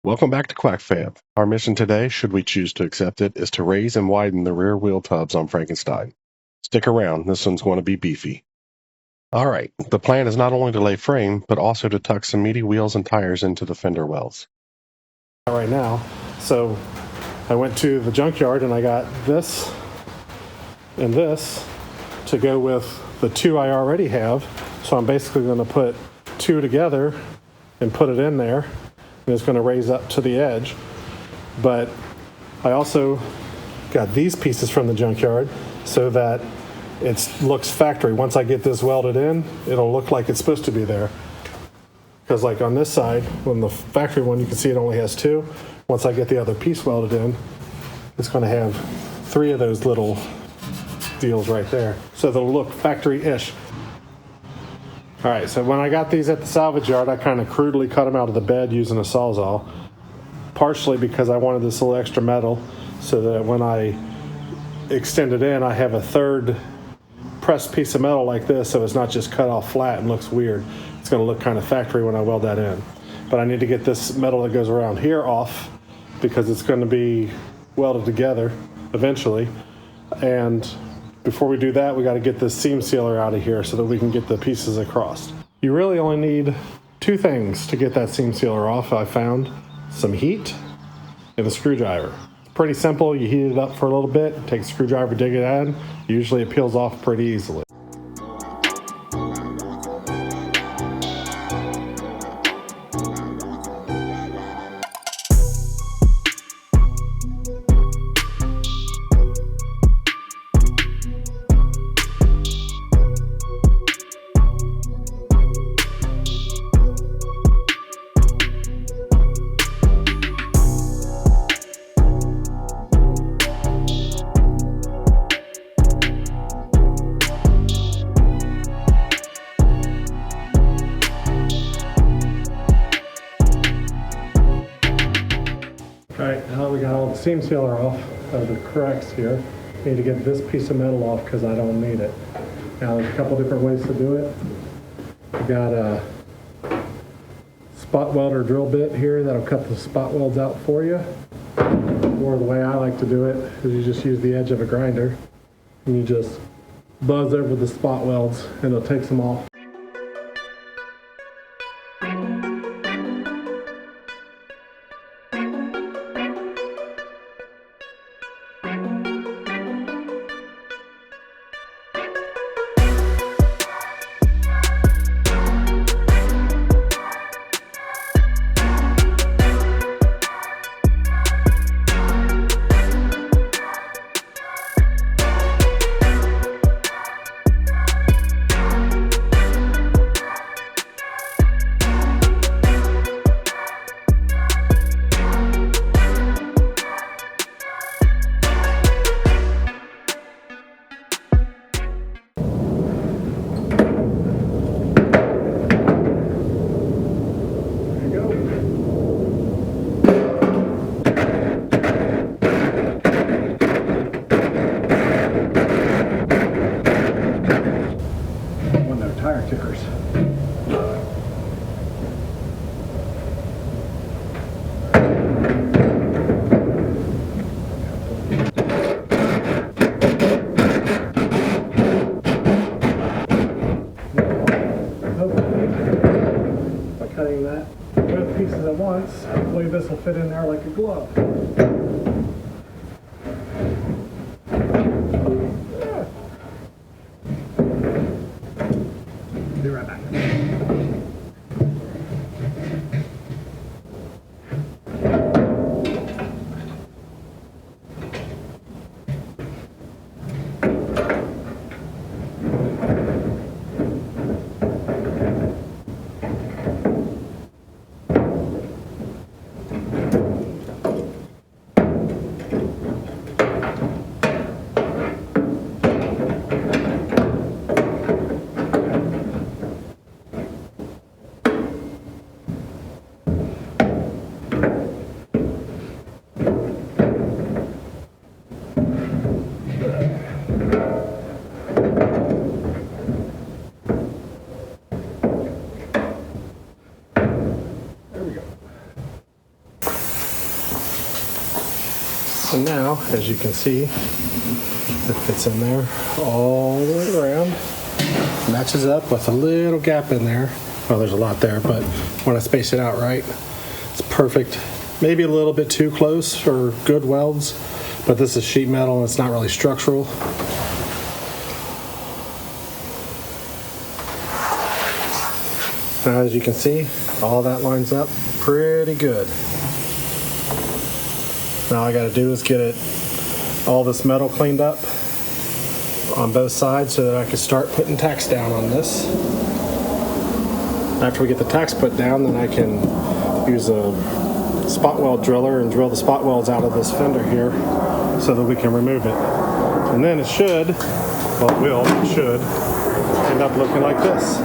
Welcome back to QuackFab. Our mission today, should we choose to accept it, is to raise and widen the rear wheel tubs on Frankenstein. Stick around, this one's going to be beefy. Alright, the plan is not only to lay frame, but also to tuck some meaty wheels and tires into the fender wells. Right now, so I went to the junkyard and I got this and this to go with the two I already have. So I'm basically going to put two together and put it in there, and it's going to raise up to the edge. But I also got these pieces from the junkyard so that it looks factory. Once I get this welded in, it'll look like it's supposed to be there. Because like on this side, when the factory one, you can see it only has two. Once I get the other piece welded in, it's going to have three of those little deals right there. So they'll look factory-ish. All right, so when I got these at the salvage yard, I kind of crudely cut them out of the bed using a Sawzall. Partially because I wanted this little extra metal so that when I extend it in, I have a third pressed piece of metal like this, so it's not just cut off flat and looks weird. It's going to look kind of factory when I weld that in. But I need to get this metal that goes around here off because it's going to be welded together eventually. And before we do that, we got to get this seam sealer out of here so that we can get the pieces across. You really only need two things to get that seam sealer off, I found. Some heat and a screwdriver. It's pretty simple. You heat it up for a little bit, take a screwdriver, dig it in. Usually it peels off pretty easily. Alright, now we got all the seam sealer off of the corrects here. Need to get this piece of metal off because I don't need it. Now there's a couple different ways to do it. We got a spot welder drill bit here that'll cut the spot welds out for you. Or the way I like to do it is you just use the edge of a grinder and you just buzz over the spot welds and it'll take them off. Tire kickers. By cutting that both pieces at once, hopefully this will fit in there like a glove. Be right back. And now, as you can see, it fits in there all the way around. Matches up with a little gap in there. Well, there's a lot there, but when I space it out right, it's perfect. Maybe a little bit too close for good welds, but this is sheet metal and it's not really structural. Now, as you can see, all that lines up pretty good. Now all I gotta do is get all this metal cleaned up on both sides so that I can start putting tacks down on this. After we get the tacks put down, then I can use a spot weld driller and drill the spot welds out of this fender here so that we can remove it. And then it should end up looking like this.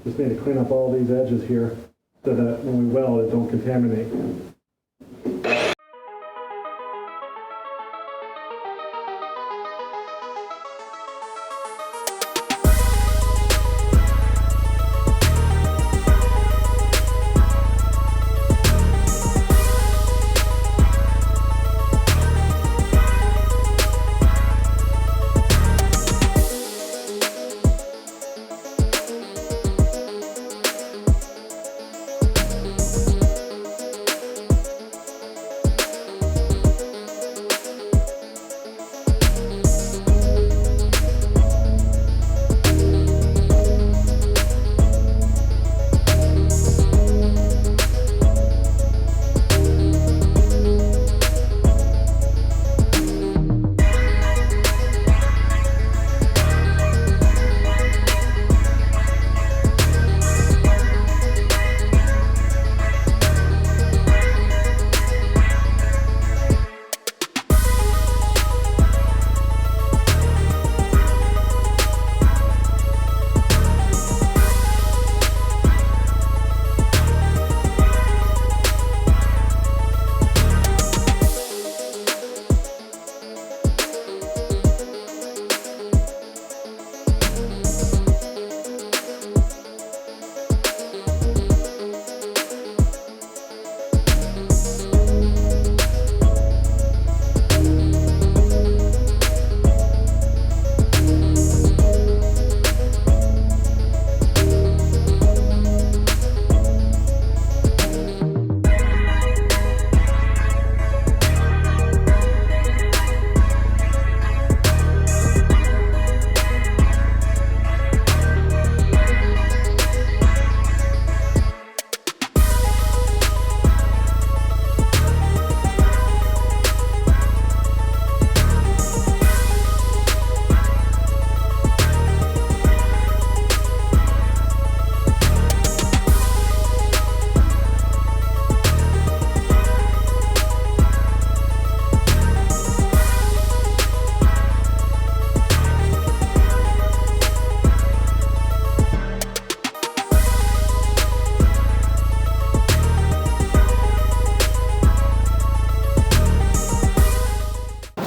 Just need to clean up all these edges here so that when we weld it don't contaminate.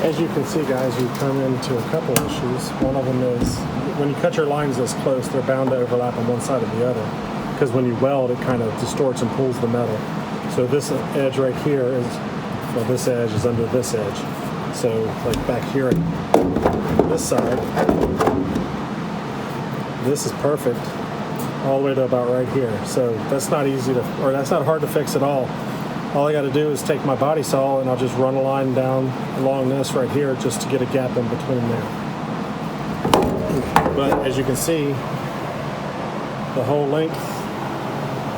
As you can see, guys, we've come into a couple issues. One of them is when you cut your lines this close, they're bound to overlap on one side or the other, because when you weld, it kind of distorts and pulls the metal. So this edge right here is, well, this edge is under this edge. So like back here on this side, this is perfect all the way to about right here. So that's not easy to, or that's not hard to fix at all. All I got to do is take my body saw and I'll just run a line down along this right here just to get a gap in between there. But as you can see, the whole length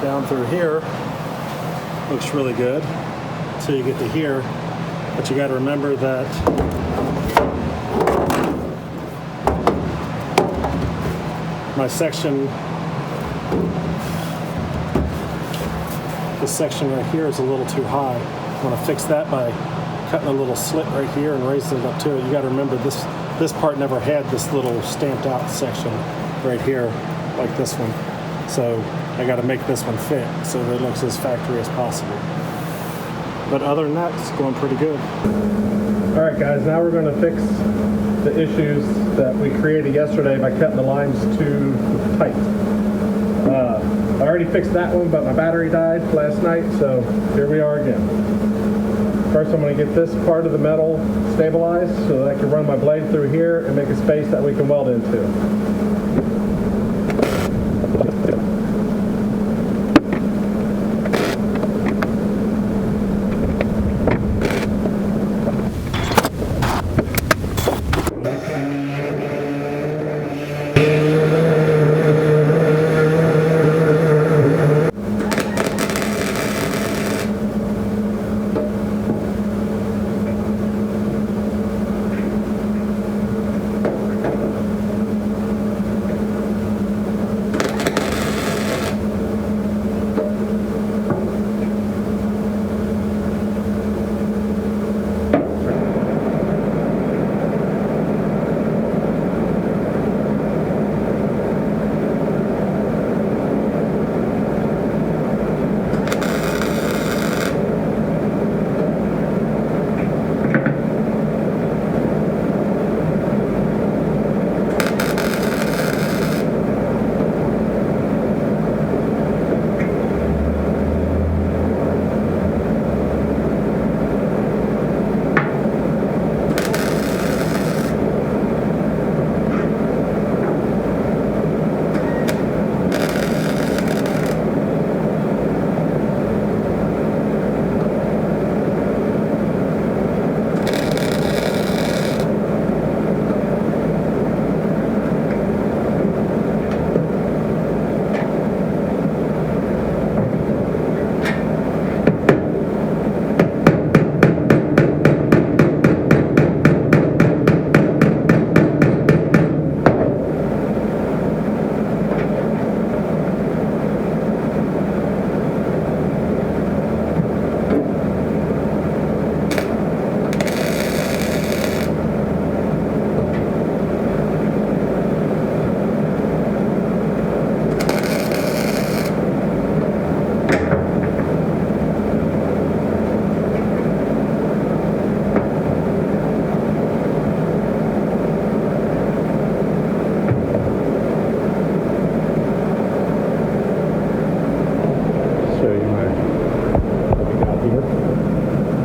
down through here looks really good until you get to here. But you got to remember that my section, this section right here is a little too high. I want to fix that by cutting a little slit right here and raising it up to it. You got to remember this part never had this little stamped out section right here like this one. So I got to make this one fit so that it looks as factory as possible. But other than that, it's going pretty good. All right, guys, now we're going to fix the issues that we created yesterday by cutting the lines too tight. I already fixed that one, but my battery died last night, so here we are again. First, I'm going to get this part of the metal stabilized so that I can run my blade through here and make a space that we can weld into.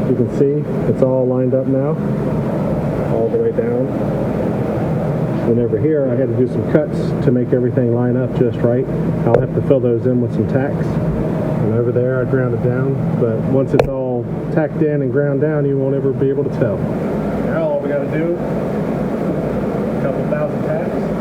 You can see it's all lined up now, all the way down. And over here, I had to do some cuts to make everything line up just right. I'll have to fill those in with some tacks. And over there, I ground it down. But once it's all tacked in and ground down, you won't ever be able to tell. Now all we got to do, a couple thousand tacks.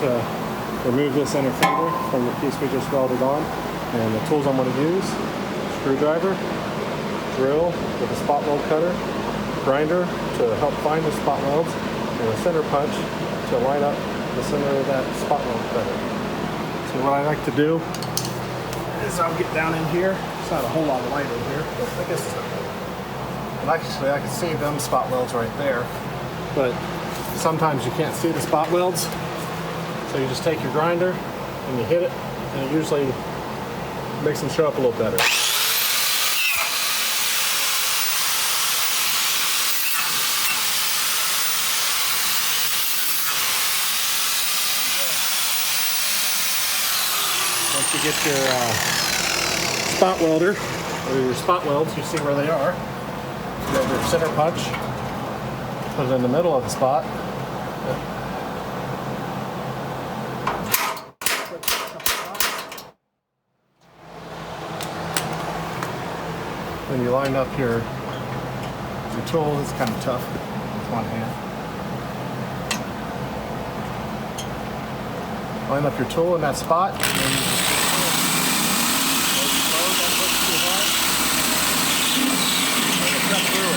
to remove this inner fender from the piece we just welded on. And the tools I'm going to use: screwdriver, drill with a spot weld cutter, grinder to help find the spot welds, and a center punch to line up the center of that spot weld cutter. So what I like to do is I'll get down in here. It's not a whole lot of light in here, but I guess it's not good. And actually I can see them spot welds right there, but sometimes you can't see the spot welds. So you just take your grinder and you hit it, and it usually makes them show up a little better. Once you get your spot welder, or your spot welds, you see where they are. You have your center punch, put it in the middle of the spot. When you line up your tool, it's kind of tough with one hand. Line up your tool in that spot, and then you just slow, don't push too hard, and you cut through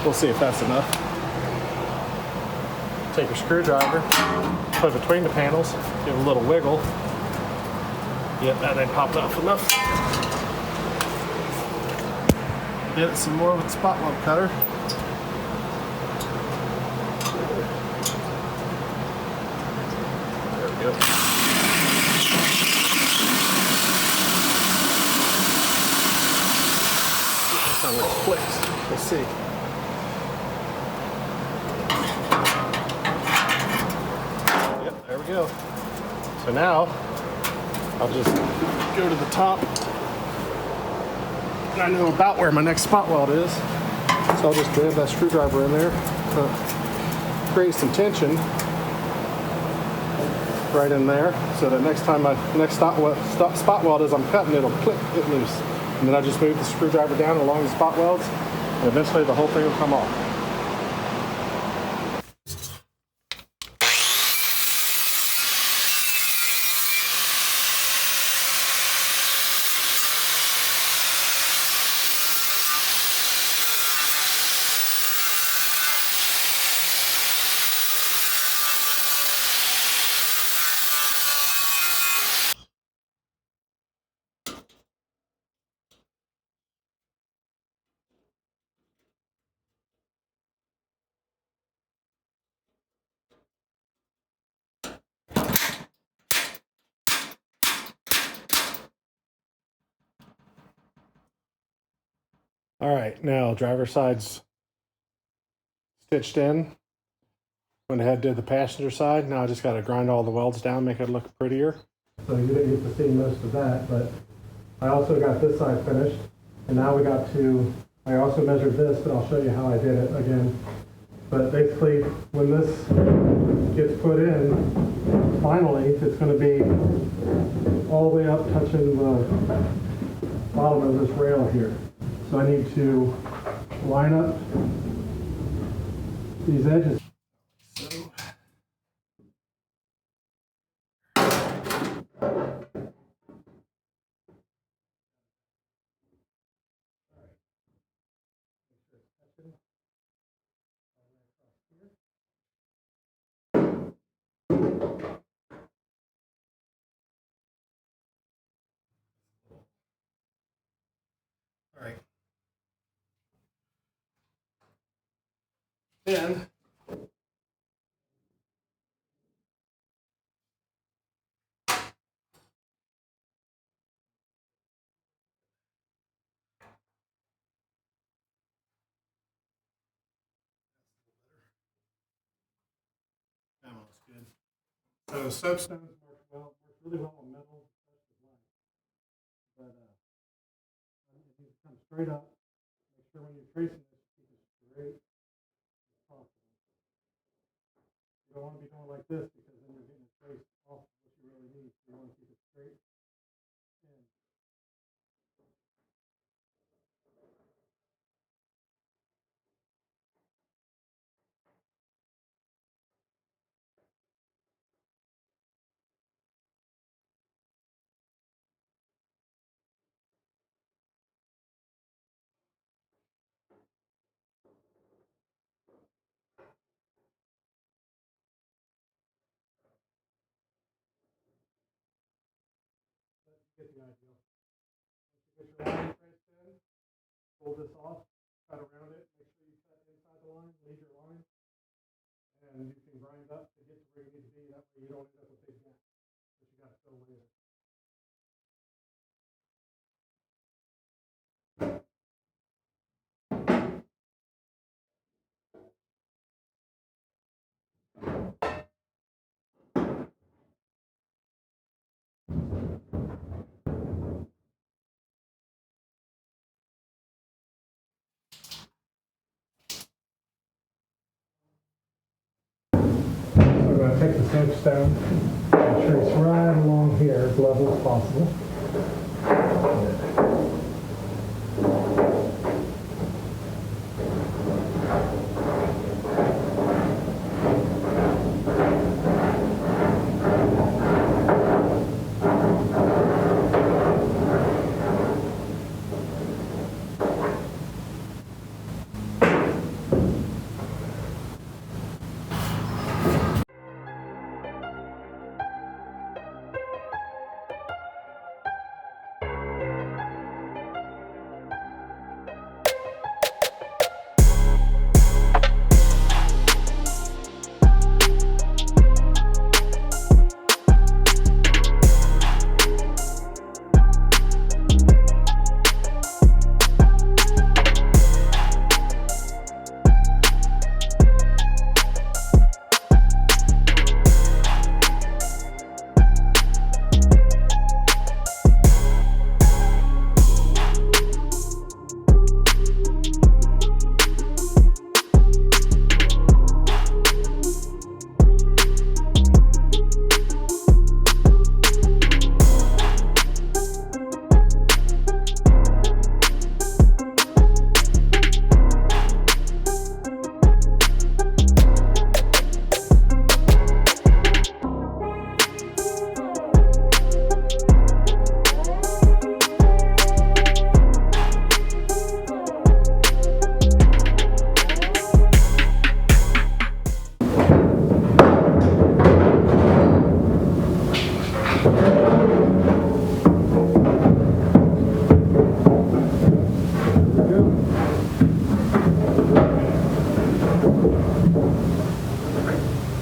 it. We'll see if that's enough. Take your screwdriver, put it between the panels, give it a little wiggle. Yep, that ain't popped off enough. Hit it some more with the spot weld cutter. There we go. That sounds like clicks. Let's see. There we go. So now, I'll just go to the top. And I know about where my next spot weld is. So I'll just grab that screwdriver in there, create some tension right in there, so that next time my next spot weld as I'm cutting, it'll click it loose. And then I just move the screwdriver down along the spot welds, and eventually the whole thing will come off. All right, now driver's side's stitched in. Went ahead and did the passenger side. Now I just got to grind all the welds down, make it look prettier. So you didn't get to see most of that, but I also got this side finished. And now I also measured this, but I'll show you how I did it again. But basically, when this gets put in, finally, it's going to be all the way up touching the bottom of this rail here. So I need to line up these edges. All right. Then that one looks good. So soapstones work really well on metal, especially black. But you need to come straight up. Make sure when you're tracing this, you keep it straight as possible. You don't want to be going like this because then you're getting a trace off what you really need. So you want to keep it straight in. get the idea. Once you get your line traced in, pull this off, cut around it, make sure you cut inside the line, leave your line, and you can grind up to get to where you need to be. That way you don't end up with big gaps that you got to fill later. We're going to take the soapstone and trace right along here as level as possible.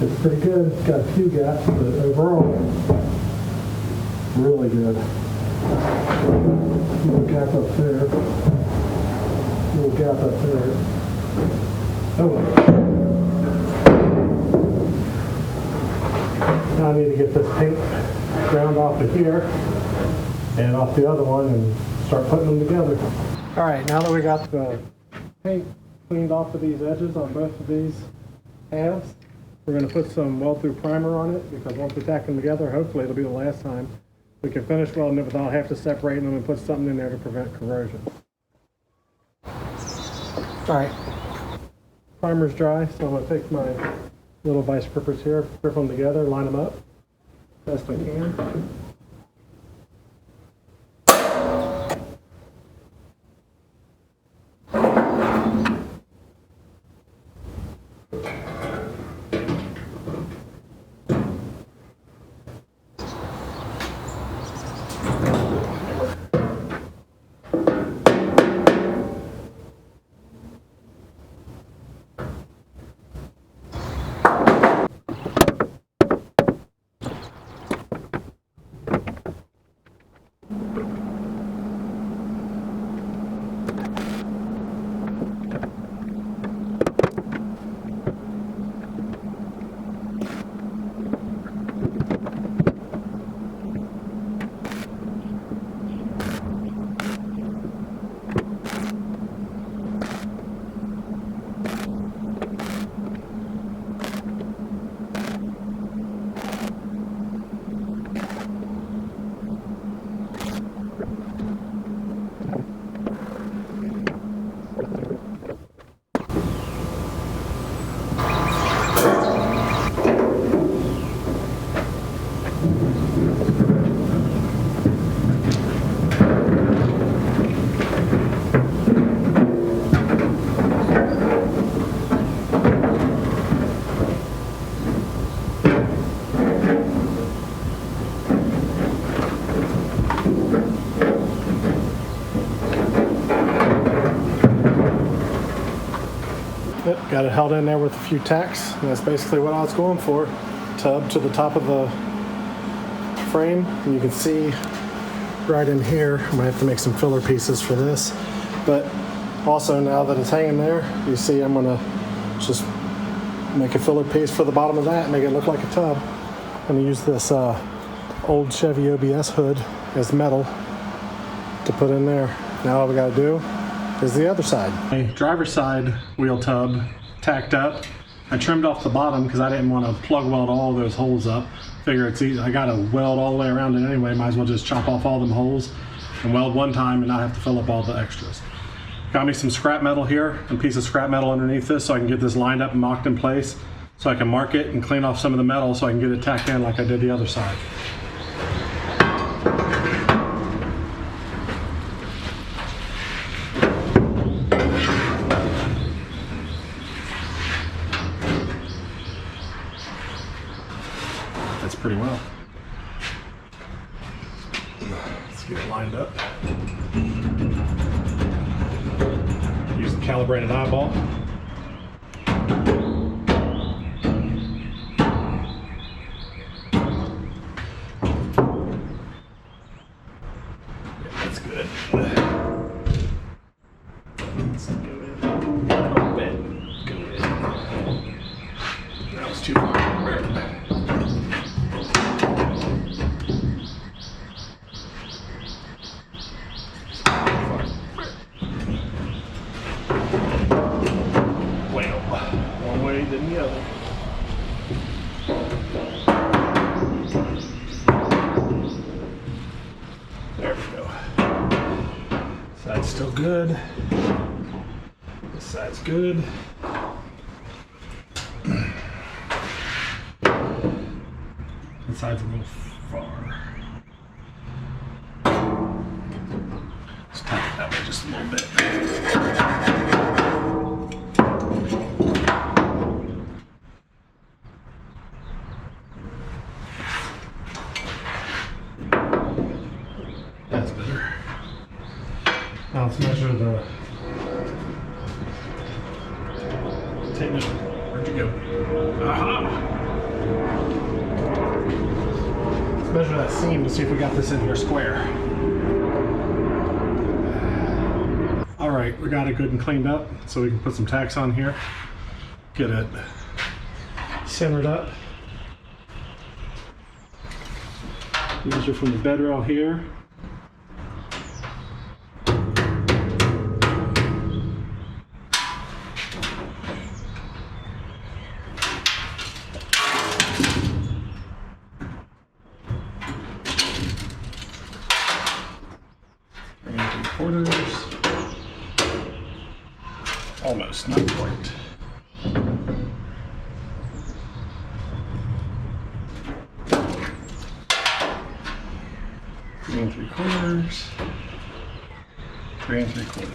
It's pretty good. It's got a few gaps, but overall, really good. Little gap up there. Little gap up there. Oh well. Now I need to get this paint ground off of here and off the other one and start putting them together. All right, now that we got the paint cleaned off of these edges on both of these halves, we're going to put some weld-through primer on it, because once we tack them together, hopefully it'll be the last time we can finish welding it without having to separate them and put something in there to prevent corrosion. All right, primer's dry, so I'm going to take my little vice grippers here, grip them together, line them up best I can. Yep, got it held in there with a few tacks, and that's basically what I was going for. Tub to the top of the frame, and you can see right in here, I might have to make some filler pieces for this, but also now that it's hanging there, you see I'm gonna just make a filler piece for the bottom of that, make it look like a tub. I'm gonna use this old Chevy OBS hood as metal to put in there. Now all we gotta do is the other side. My driver's side wheel tub tacked up. I trimmed off the bottom because I didn't want to plug weld all those holes up. Figure it's easy. I got to weld all the way around it anyway. Might as well just chop off all them holes and weld one time and not have to fill up all the extras. Got me some scrap metal here, a piece of scrap metal underneath this so I can get this lined up and mocked in place so I can mark it and clean off some of the metal so I can get it tacked in like I did the other side. That's pretty well. Let's get it lined up. Use the calibrated eyeball. That's good. Let's go in a little bit. Go in. That was too far. One way than the other. There we go. Side's still good. This side's good. This side's a little far. Let's tap it that way just a little bit. That's better. Now let's measure the tape measure. Where'd you go? Aha! Let's measure that seam to see if we got this in here square. All right, we got it good and cleaned up, so we can put some tacks on here, get it centered up. Measure from the bed rail here. And 3/4. Almost, not quite. Three 3/4. 3 3/4.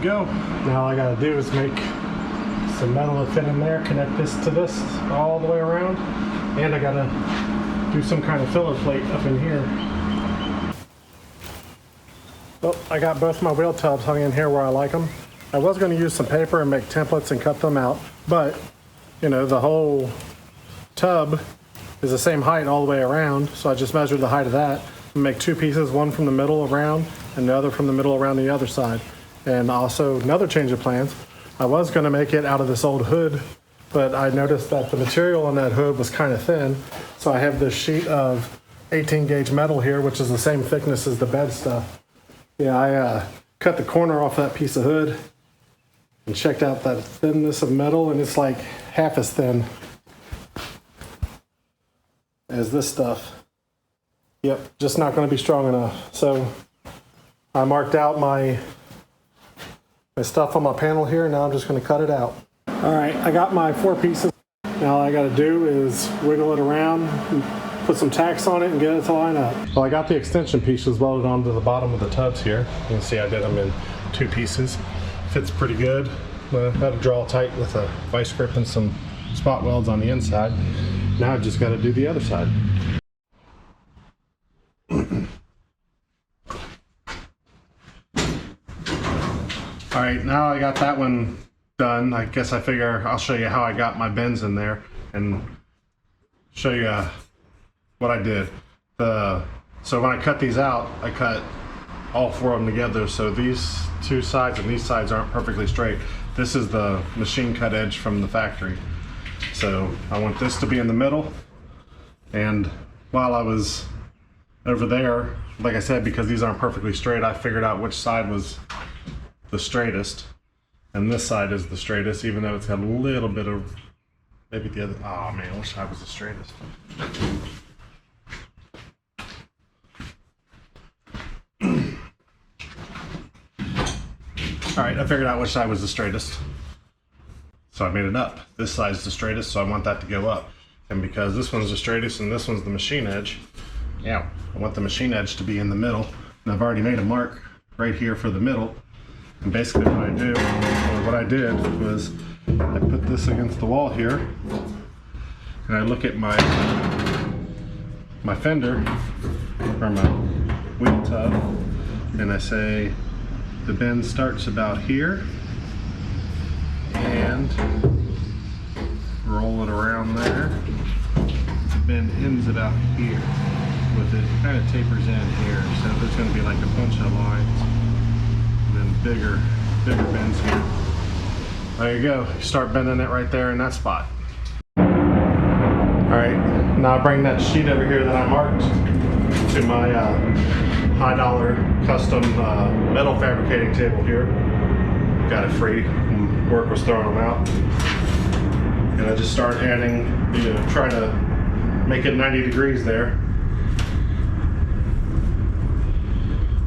Go. Now all I gotta do is make some metal to fit in there, connect this to this all the way around, and I gotta do some kind of filler plate up in here. Well, I got both my wheel tubs hung in here where I like them. I was gonna use some paper and make templates and cut them out, but you know, the whole tub is the same height all the way around, so I just measured the height of that and make two pieces, one from the middle around and the other from the middle around the other side. And also another change of plans, I was going to make it out of this old hood, but I noticed that the material on that hood was kind of thin, so I have this sheet of 18 gauge metal here, which is the same thickness as the bed stuff. Yeah, I cut the corner off that piece of hood and checked out that thinness of metal, and it's like half as thin as this stuff. Yep, just not going to be strong enough. So I marked out my stuff on my panel here. Now I'm just going to cut it out. All right, I got my 4 pieces. Now all I got to do is wiggle it around, put some tacks on it, and get it to line up. Well, I got the extension pieces welded onto the bottom of the tubs here. You can see I did them in 2 pieces. Fits pretty good. I had to draw tight with a vice grip and some spot welds on the inside. Now I just got to do the other side. All right, now I got that one done. I guess I figure I'll show you how I got my bends in there and show you what I did. So when I cut these out, I cut all 4 of them together, so these 2 sides and these sides aren't perfectly straight. This is the machine cut edge from the factory. So I want this to be in the middle, and while I was over there, like I said, because these aren't perfectly straight, I figured out which side was the straightest, and this side is the straightest, even though it's got a little bit of maybe the other. Oh man, which side was the straightest? All right, I figured out which side was the straightest, so I made it up. This side's the straightest, so I want that to go up. And because this one's the straightest and this one's the machine edge, yeah, I want the machine edge to be in the middle. And I've already made a mark right here for the middle. And basically what I did was I put this against the wall here, and I look at my fender or my wheel tub, and I say the bend starts about here and roll it around there. The bend ends about here with it kind of tapers in here, so there's going to be like a bunch of lines. Bigger bends here. There you go. You start bending it right there in that spot. All right, now I bring that sheet over here that I marked to my high dollar custom metal fabricating table here. Got it free. Work was throwing them out, and I just start adding, try to make it 90 degrees there,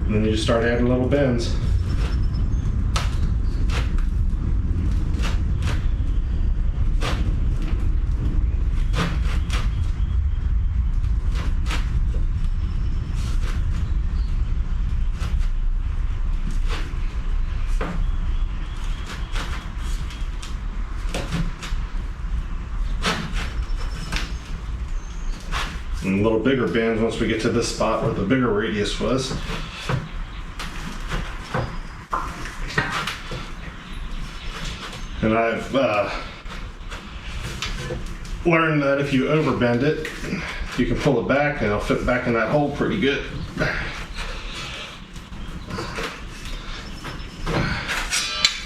and then you just start adding little bends. And little bigger bends once we get to this spot where the bigger radius was. And I've learned that if you overbend it, you can pull it back and it'll fit back in that hole pretty good.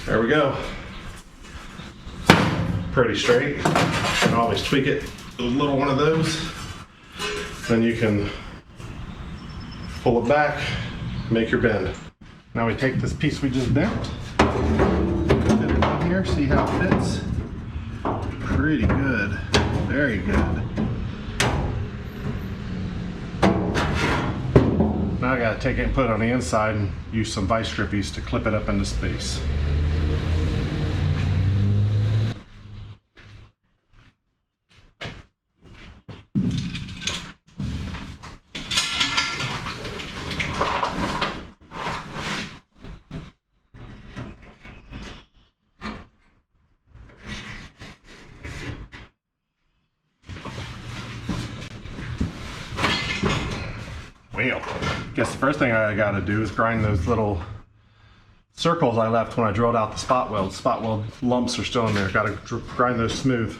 There we go. Pretty straight. You can always tweak it with a little one of those. Then you can pull it back, make your bend. Now we take this piece we just bent, put it on here, see how it fits. Pretty good, very good. Now I gotta take it and put it on the inside and use some vice grippies to clip it up into space. Well, guess the first thing I gotta do is grind those little circles I left when I drilled out the spot weld. Spot weld lumps are still in there. Gotta grind those smooth.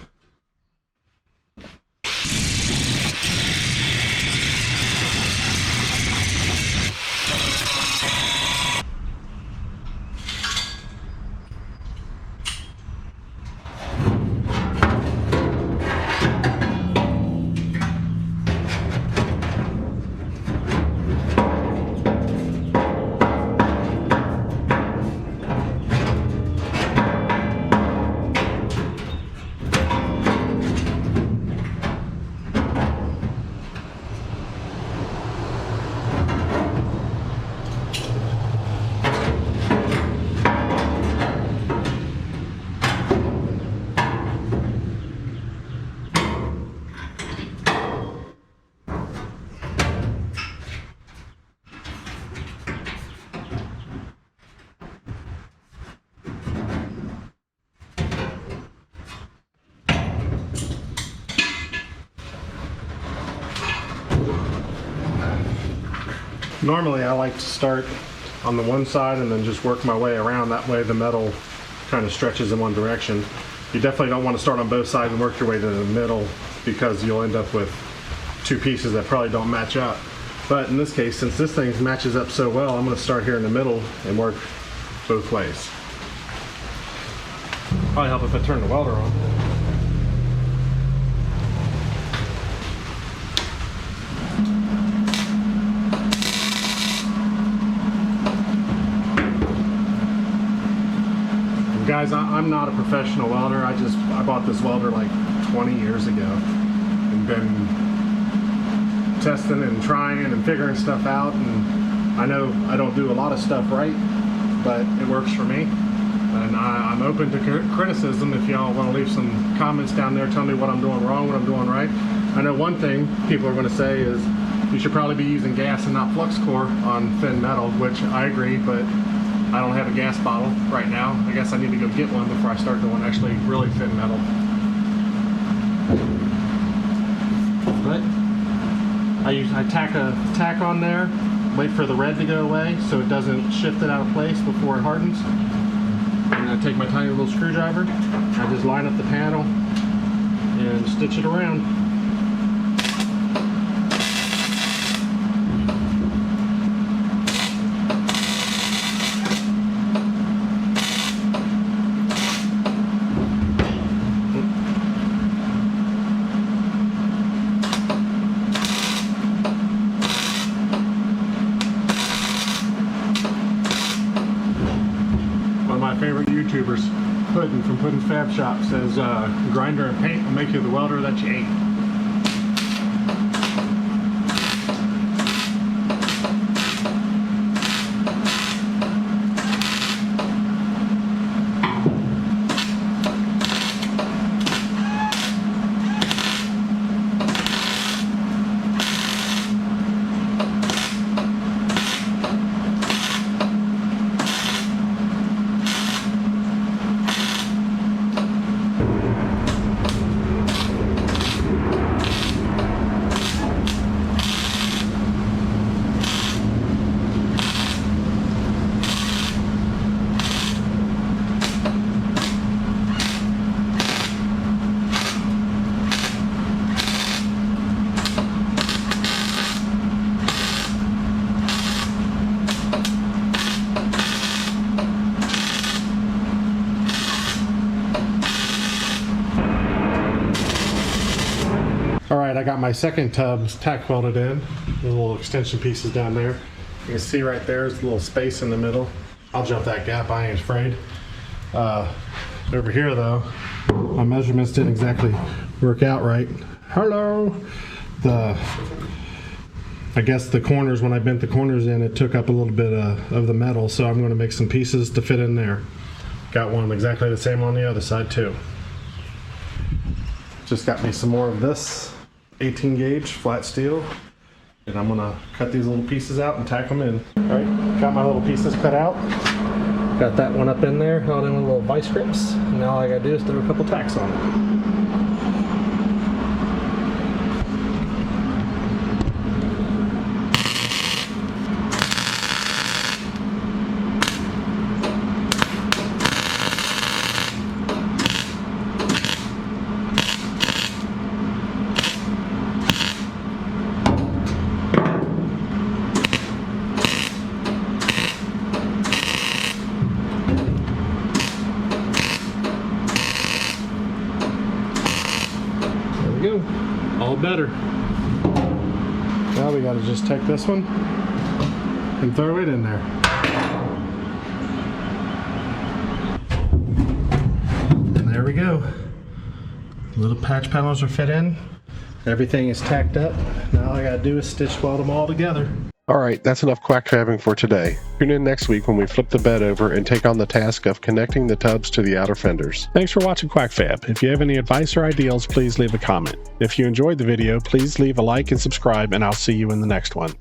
Normally I like to start on the one side and then just work my way around. That way the metal kind of stretches in one direction. You definitely don't want to start on both sides and work your way to the middle, because you'll end up with two pieces that probably don't match up. But in this case, since this thing matches up so well, I'm going to start here in the middle and work both ways. Probably help if I turn the welder on. Guys, I'm not a professional welder. I bought this welder like 20 years ago and been testing and trying and figuring stuff out, and I know I don't do a lot of stuff right, but it works for me. And I'm open to criticism. If y'all want to leave some comments down there, tell me what I'm doing wrong, what I'm doing right. I know one thing people are going to say is you should probably be using gas and not flux core on thin metal, which I agree, but I don't have a gas bottle right now. I guess I need to go get one before I start doing actually really thin metal. But I tack a tack on there, wait for the red to go away so it doesn't shift it out of place before it hardens. And I take my tiny little screwdriver, I just line up the panel and stitch it around. Favorite YouTubers, Puddin from Puddin's Fab Shop, says grinder and paint will make you the welder that you ain't. Alright, I got my second tub tack welded in. The little extension pieces down there. You can see right there is a little space in the middle. I'll jump that gap, I ain't afraid. Over here though, my measurements didn't exactly work out right. Hello! I guess the corners, when I bent the corners in, it took up a little bit of the metal, so I'm going to make some pieces to fit in there. Got one exactly the same on the other side too. Just got me some more of this 18 gauge flat steel, and I'm gonna cut these little pieces out and tack them in. All right, got my little pieces cut out. Got that one up in there, held in with little vice grips. And now all I gotta do is throw a couple tacks on it. Go. All better. Now we got to just take this one and throw it in there. And there we go. Little patch panels are fit in. Everything is tacked up. Now all I got to do is stitch weld them all together. Alright, that's enough quack fabbing for today. Tune in next week when we flip the bed over and take on the task of connecting the tubs to the outer fenders. Thanks for watching Quack Fab. If you have any advice or ideals, please leave a comment. If you enjoyed the video, please leave a like and subscribe, and I'll see you in the next one.